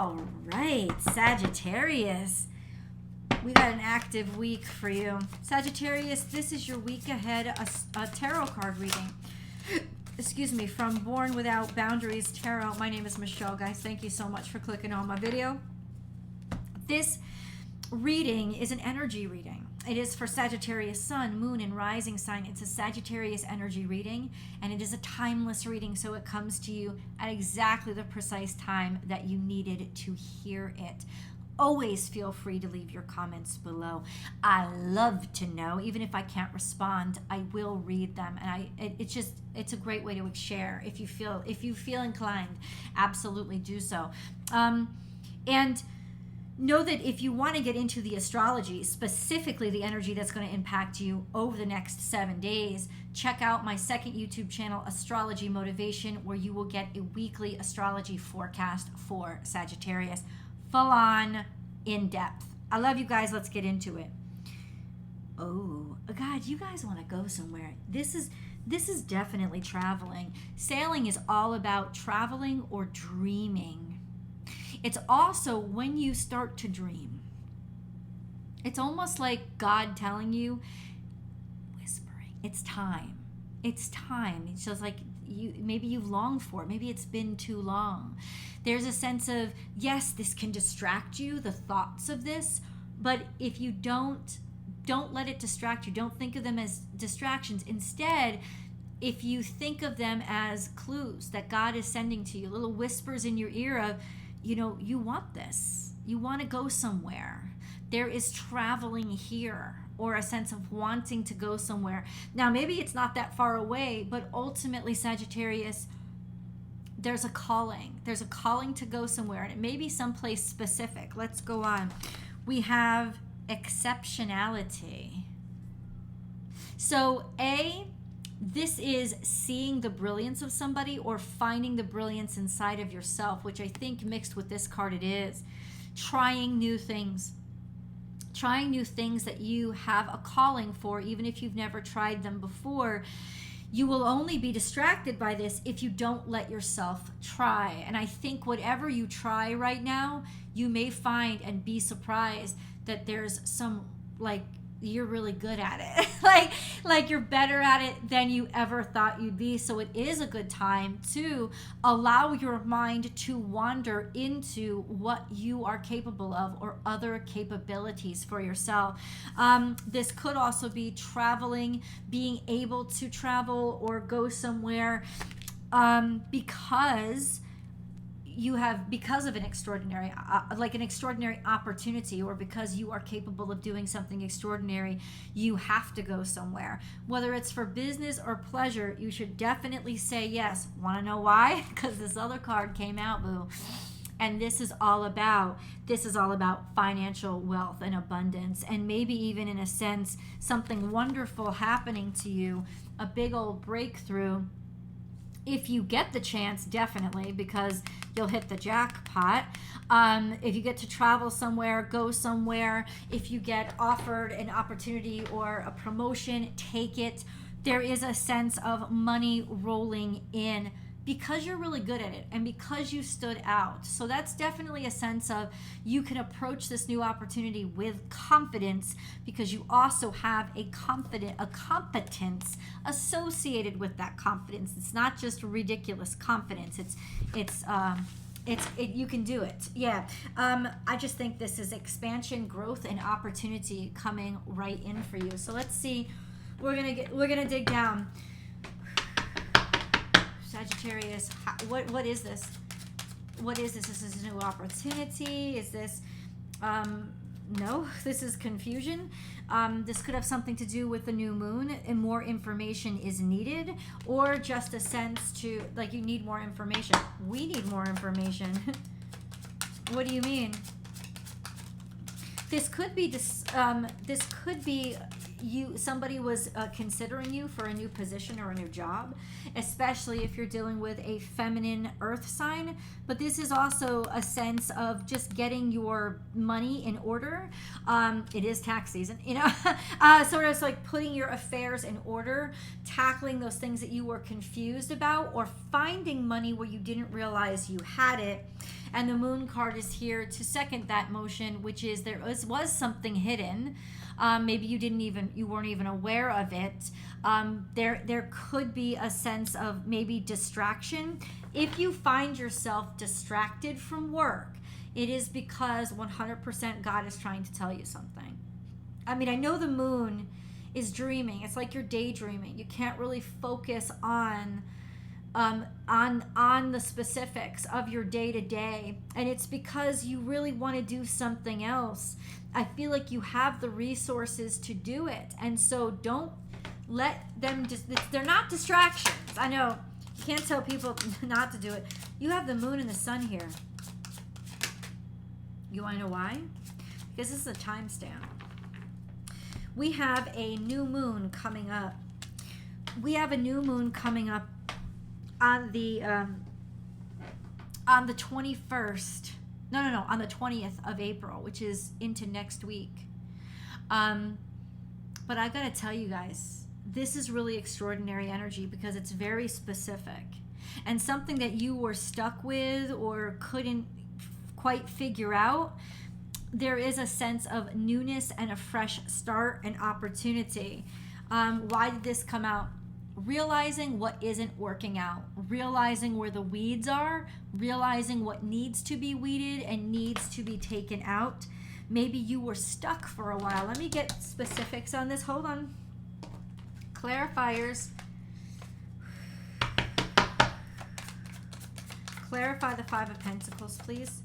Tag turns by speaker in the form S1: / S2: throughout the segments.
S1: All right, Sagittarius. We got an active week for you. Sagittarius, this is your week ahead, a tarot card reading. Excuse me, from Born Without Boundaries Tarot. My name is Michelle, guys. Thank you so much for clicking on my video. This reading is an energy reading. It is for Sagittarius sun, moon, and rising sign. It's a Sagittarius energy reading, and it is a timeless reading, so it comes to you at exactly the precise time that you needed to hear it. Always feel free to leave your comments below. I love to know, even if I can't respond, I will read them, and it's a great way to share. If you feel inclined, absolutely do so. And know that if you want to get into the astrology, specifically the energy that's going to impact you over the next 7 days, check out my second YouTube channel, Astrology Motivation, where you will get a weekly astrology forecast for Sagittarius. Full on, in depth. I love you guys. Let's get into it. Oh, God, you guys want to go somewhere. This is definitely traveling. Sailing is all about traveling or dreaming. It's also when you start to dream. It's almost like God telling you, whispering, it's time. It's time. It's just like maybe you've longed for it. Maybe it's been too long. There's a sense of, yes, this can distract you, the thoughts of this, but if you don't let it distract you. Don't think of them as distractions. Instead, if you think of them as clues that God is sending to you, little whispers in your ear of, you want this. You want to go somewhere. There is traveling here, or a sense of wanting to go somewhere. Now, maybe it's not that far away, but ultimately, Sagittarius, there's a calling. There's a calling to go somewhere, and it may be someplace specific. Let's go on. We have exceptionality. So, this is seeing the brilliance of somebody or finding the brilliance inside of yourself, which I think mixed with this card it is. Trying new things. Trying new things that you have a calling for, even if you've never tried them before. You will only be distracted by this if you don't let yourself try. And I think whatever you try right now, you may find and be surprised that there's some, you're really good at it. like you're better at it than you ever thought you'd be. So it is a good time to allow your mind to wander into what you are capable of or other capabilities for yourself. This could also be traveling, being able to travel or go somewhere because of an extraordinary opportunity, or because you are capable of doing something extraordinary, you have to go somewhere. Whether it's for business or pleasure, you should definitely say yes. Want to know why? Because this other card came out, boo. And this is all about financial wealth and abundance, and maybe even in a sense, something wonderful happening to you, a big old breakthrough. If you get the chance, definitely, because you'll hit the jackpot. If you get to travel somewhere, go somewhere. If you get offered an opportunity or a promotion, take it. There is a sense of money rolling in because you're really good at it and because you stood out. So that's definitely a sense of you can approach this new opportunity with confidence, because you also have a competence associated with that confidence. It's not just ridiculous confidence. You can do it. Yeah. I just think this is expansion, growth, and opportunity coming right in for you. So let's see. We're gonna dig down. Sagittarius, what is this? What is this? Is this a new opportunity? Is this, no, this is confusion. This could have something to do with the new moon, and more information is needed, or just a sense to, you need more information. We need more information. What do you mean? This could be somebody was considering you for a new position or a new job, especially if you're dealing with a feminine earth sign. But this is also a sense of just getting your money in order. It is tax season, sort of like putting your affairs in order, tackling those things that you were confused about, or finding money where you didn't realize you had it. And the Moon card is here to second that motion, which is there was something hidden. Maybe you weren't even aware of it. There could be a sense of maybe distraction. If you find yourself distracted from work, it is because 100% God is trying to tell you something. I mean, I know the Moon is dreaming. It's like you're daydreaming. You can't really focus on the specifics of your day-to-day, and it's because you really want to do something else. I feel like you have the resources to do it, and so don't let them they're not distractions. I know you can't tell people not to do it. You have the Moon and the Sun here. You want to know why? Because this is a timestamp. We have a new moon coming up. We have a new moon coming up on the 21st. No, on the 20th of April, which is into next week. But I gotta tell you guys, this is really extraordinary energy because it's very specific, and something that you were stuck with or couldn't quite figure out. There is a sense of newness and a fresh start and opportunity. Why did this come out? Realizing what isn't working out, realizing where the weeds are, realizing what needs to be weeded and needs to be taken out. Maybe you were stuck for a while. Let me get specifics on this. Hold on. Clarifiers. Clarify the Five of Pentacles, please.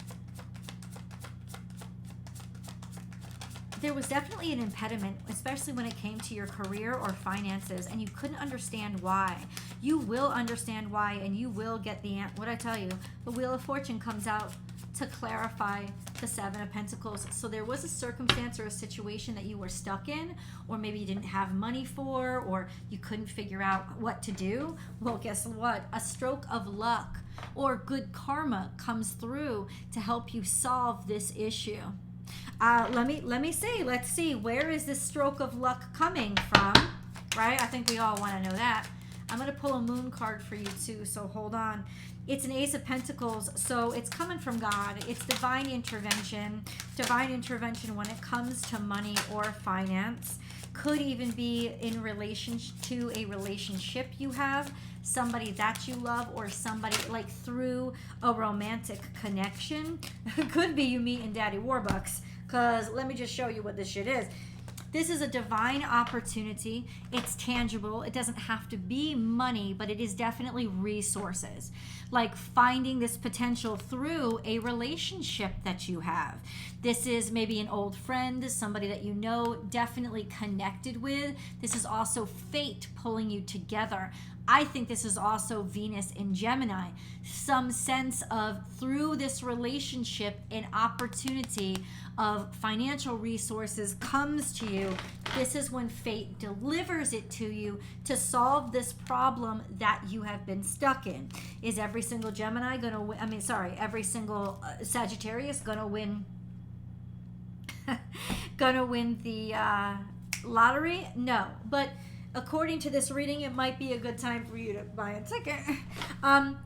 S1: There was definitely an impediment, especially when it came to your career or finances, and you couldn't understand why. You will understand why, and you will get the answer. What I tell you, the Wheel of Fortune comes out to clarify the Seven of Pentacles. So there was a circumstance or a situation that you were stuck in, or maybe you didn't have money for, or you couldn't figure out what to do. Well, guess what? A stroke of luck or good karma comes through to help you solve this issue. Let's see, where is this stroke of luck coming from, right? I think we all want to know that. I'm going to pull a Moon card for you too, so hold on. It's an Ace of Pentacles, so it's coming from God. It's divine intervention when it comes to money or finance. Could even be in relation to a relationship you have, somebody that you love, or somebody like through a romantic connection. Could be you meet in Daddy Warbucks, because let me just show you what this shit is. This is a divine opportunity. It's tangible. It doesn't have to be money, but it is definitely resources. Like finding this potential through a relationship that you have. This is maybe an old friend, somebody that you know, definitely connected with. This is also fate pulling you together. I think this is also Venus in Gemini. Some sense of, through this relationship, an opportunity of financial resources comes to you. This is when fate delivers it to you to solve this problem that you have been stuck in. Is every single Gemini gonna win? Every single Sagittarius gonna win? Gonna win the lottery? No, but according to this reading, it might be a good time for you to buy a ticket.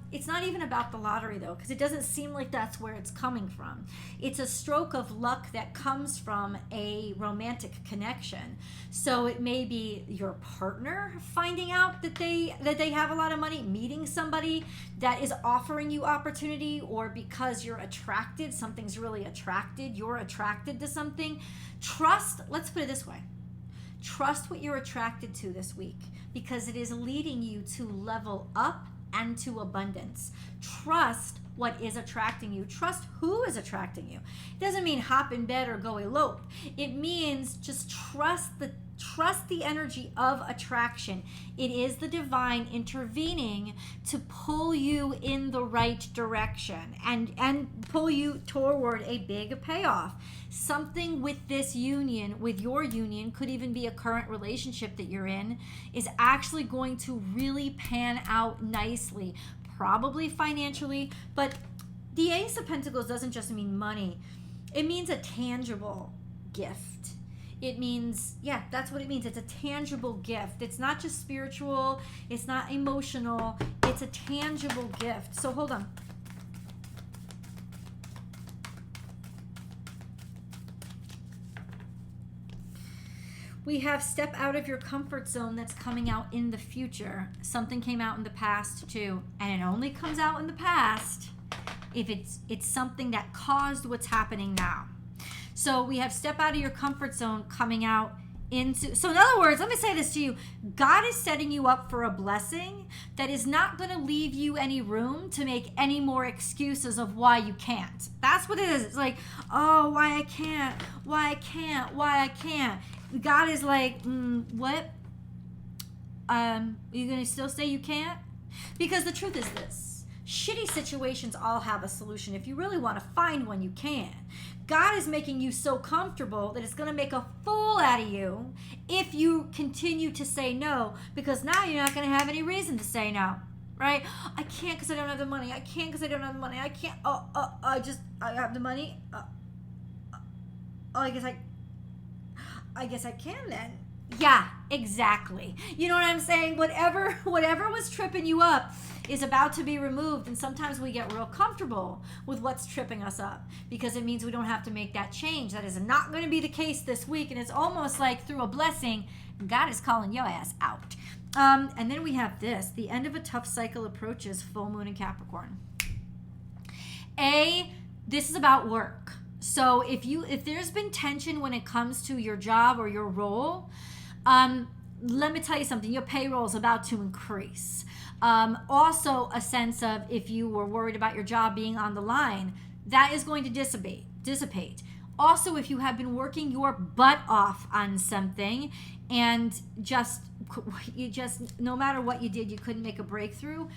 S1: It's not even about the lottery, though, because it doesn't seem like that's where it's coming from. It's a stroke of luck that comes from a romantic connection. So it may be your partner finding out that they have a lot of money, meeting somebody that is offering you opportunity, or because you're attracted, something's really attracted, you're attracted to something. Let's put it this way. Trust what you're attracted to this week, because it is leading you to level up and to abundance. Trust what is attracting you. Trust who is attracting you. It doesn't mean hop in bed or go elope. It means just trust the energy of attraction. It is the divine intervening to pull you in the right direction and pull you toward a big payoff. Something with this union, with your union, could even be a current relationship that you're in, is actually going to really pan out nicely, probably financially. But the Ace of Pentacles doesn't just mean money. It means a tangible gift. It means, yeah, that's what it means. It's a tangible gift. It's not just spiritual. It's not emotional. It's a tangible gift. So hold on. We have step out of your comfort zone. That's coming out in the future. Something came out in the past too, and it only comes out in the past if it's something that caused what's happening now. So we have step out of your comfort zone coming out into, so in other words, let me say this to you. God is setting you up for a blessing that is not going to leave you any room to make any more excuses of why you can't. That's what it is. It's like, oh, why I can't, why I can't, why I can't. God is like, what? Are you going to still say you can't? Because the truth is this. Shitty situations all have a solution. If you really want to find one, you can. God is making you so comfortable that it's going to make a fool out of you if you continue to say no, because now you're not going to have any reason to say no, right? I can't because I don't have the money. I can't because I don't have the money. I can't. I have the money. I guess I can then. Yeah, exactly. You know what I'm saying? Whatever was tripping you up is about to be removed, and sometimes we get real comfortable with what's tripping us up because it means we don't have to make that change. That is not going to be the case this week, and it's almost like through a blessing, God is calling your ass out. And then we have this. The end of a tough cycle approaches, full moon in Capricorn. This is about work. So if there's been tension when it comes to your job or your role, let me tell you something. Your payroll is about to increase. Also, a sense of if you were worried about your job being on the line, that is going to dissipate. Also, if you have been working your butt off on something and you just no matter what you did, you couldn't make a breakthrough.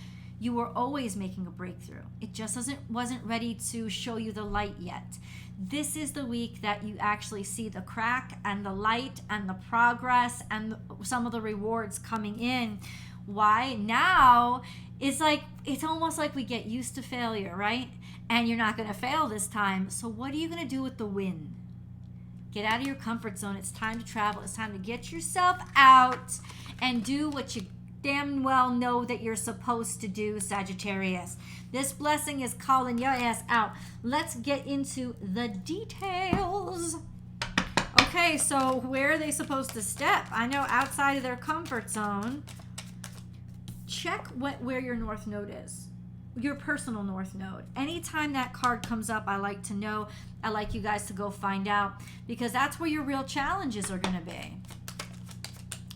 S1: You were always making a breakthrough. It just wasn't ready to show you the light yet. This is the week that you actually see the crack and the light and the progress and some of the rewards coming in. Why? Now it's almost like we get used to failure, right? And you're not going to fail this time. So what are you going to do with the win? Get out of your comfort zone. It's time to travel. It's time to get yourself out and do what you damn well know that you're supposed to do, Sagittarius. This blessing is calling your ass out. Let's get into the details. Okay, so where are they supposed to step? I know outside of their comfort zone. Check where your north node is. Your personal north node. Anytime that card comes up, I like to know. I like you guys to go find out because that's where your real challenges are going to be.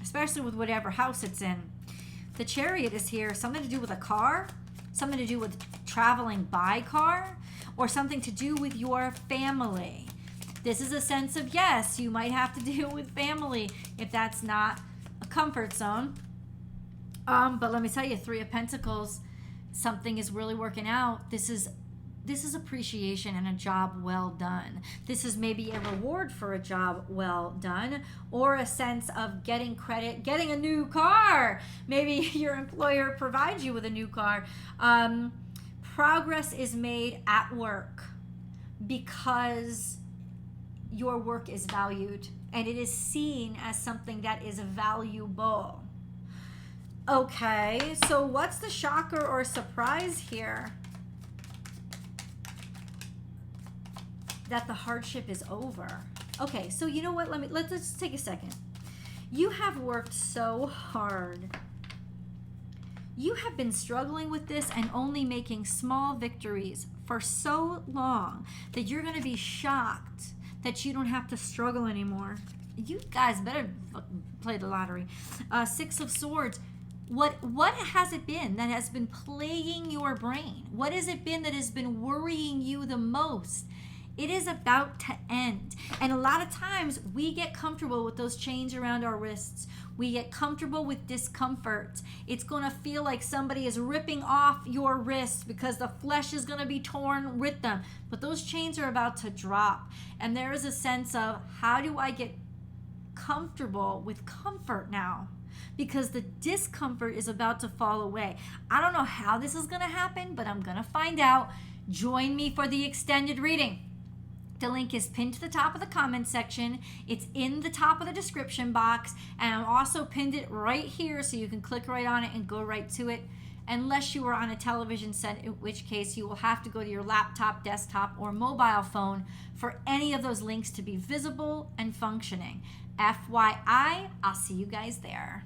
S1: Especially with whatever house it's in. The Chariot is here, something to do with a car, something to do with traveling by car, or something to do with your family. This is a sense of, yes, you might have to deal with family if that's not a comfort zone. But let me tell you, Three of Pentacles, something is really working out. This is appreciation and a job well done. This is maybe a reward for a job well done, or a sense of getting credit, getting a new car. Maybe your employer provides you with a new car. Progress is made at work because your work is valued and it is seen as something that is valuable. Okay, so what's the shocker or surprise here? That the hardship is over. Okay, so you know what? Let's just take a second. You have worked so hard. You have been struggling with this and only making small victories for so long that you're going to be shocked that you don't have to struggle anymore. You guys better play the lottery. Six of Swords. What has it been that has been plaguing your brain? What has it been that has been worrying you the most? It is about to end. And a lot of times we get comfortable with those chains around our wrists. We get comfortable with discomfort. It's going to feel like somebody is ripping off your wrists because the flesh is going to be torn with them. But those chains are about to drop. And there is a sense of, how do I get comfortable with comfort now? Because the discomfort is about to fall away. I don't know how this is going to happen, but I'm going to find out. Join me for the extended reading. The link is pinned to the top of the comment section. It's in the top of the description box. And I've also pinned it right here so you can click right on it and go right to it. unless you are on a television set, in which case you will have to go to your laptop, desktop, or mobile phone for any of those links to be visible and functioning. FYI, I'll see you guys there.